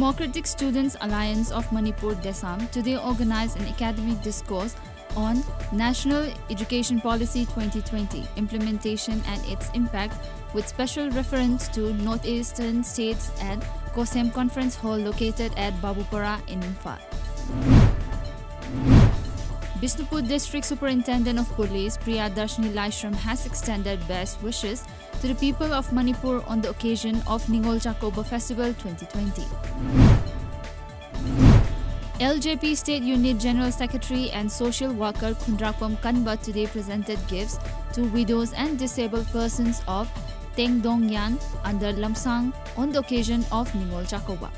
Democratic Students Alliance of Manipur DESAM today organized an academic discourse on National Education Policy 2020 implementation and its impact, with special reference to northeastern states at COSEM Conference Hall located at Babupara in Imphal. Bishnupur District Superintendent of Police Priya Darshini Laishram has extended best wishes to the people of Manipur on the occasion of Ningol Chakoba Festival 2020. LJP State Unit General Secretary and Social Worker Khundrakwam Kanba today presented gifts to widows and disabled persons of Teng Dong Yan under Lamsang on the occasion of Ningol Chakoba.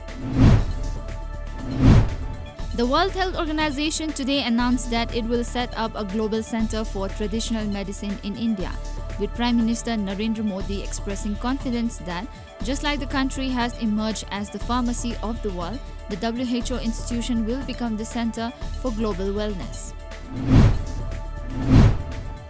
The World Health Organization today announced that it will set up a global center for traditional medicine in India, with Prime Minister Narendra Modi expressing confidence that, just like the country has emerged as the pharmacy of the world, the WHO institution will become the center for global wellness.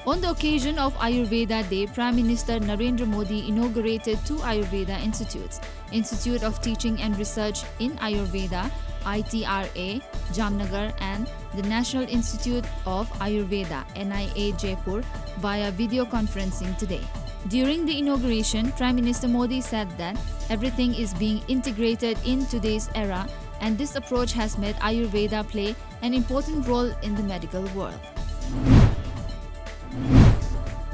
On the occasion of Ayurveda Day, Prime Minister Narendra Modi inaugurated two Ayurveda institutes, Institute of Teaching and Research in Ayurveda, ITRA, Jamnagar, and the National Institute of Ayurveda, NIA, Jaipur, via video conferencing today. During the inauguration, Prime Minister Modi said that everything is being integrated in today's era, and this approach has made Ayurveda play an important role in the medical world.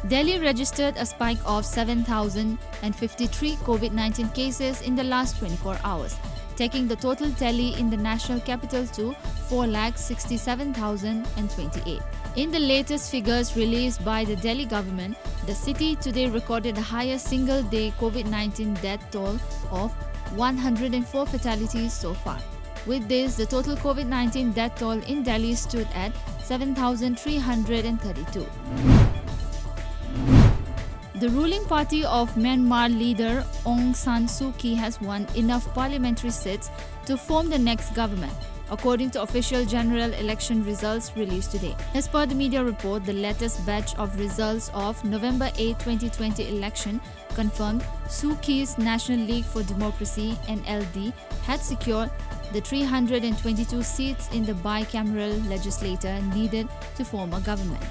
Delhi registered a spike of 7,053 COVID-19 cases in the last 24 hours, taking the total tally in the national capital to 4,67,028. In the latest figures released by the Delhi government, the city today recorded the highest single-day COVID-19 death toll of 104 fatalities so far. With this, the total COVID-19 death toll in Delhi stood at 7,332. The ruling party of Myanmar leader Aung San Suu Kyi has won enough parliamentary seats to form the next government, according to official general election results released today. As per the media report, the latest batch of results of November 8, 2020 election confirmed Suu Kyi's National League for Democracy (NLD) had secured the 322 seats in the bicameral legislature needed to form a government.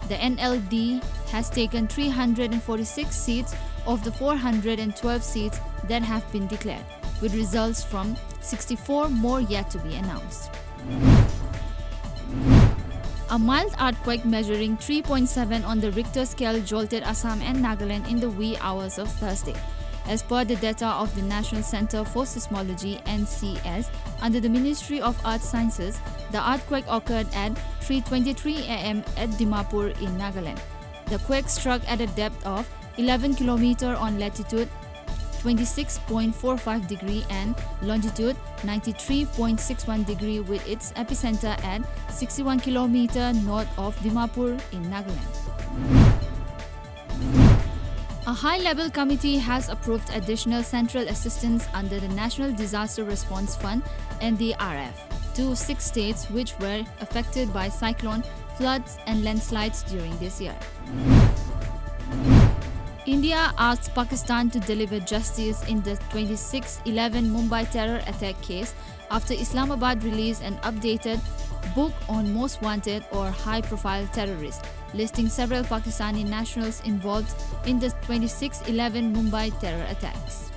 The NLD has taken 346 seats of the 412 seats that have been declared, with results from 64 more yet to be announced. A mild earthquake measuring 3.7 on the Richter scale jolted Assam and Nagaland in the wee hours of Thursday. As per the data of the National Center for Seismology (NCS) under the Ministry of Earth Sciences, the earthquake occurred at 3:23 a.m. at Dimapur in Nagaland. The quake struck at a depth of 11 km on latitude 26.45 degree and longitude 93.61 degree, with its epicenter at 61 km north of Dimapur in Nagaland. A high-level committee has approved additional central assistance under the National Disaster Response Fund (NDRF) to 6 states which were affected by cyclone, floods and landslides during this year. India asks Pakistan to deliver justice in the 26/11 Mumbai terror attack case after Islamabad released an updated book on most wanted or high-profile terrorists, listing several Pakistani nationals involved in the 26/11 Mumbai terror attacks.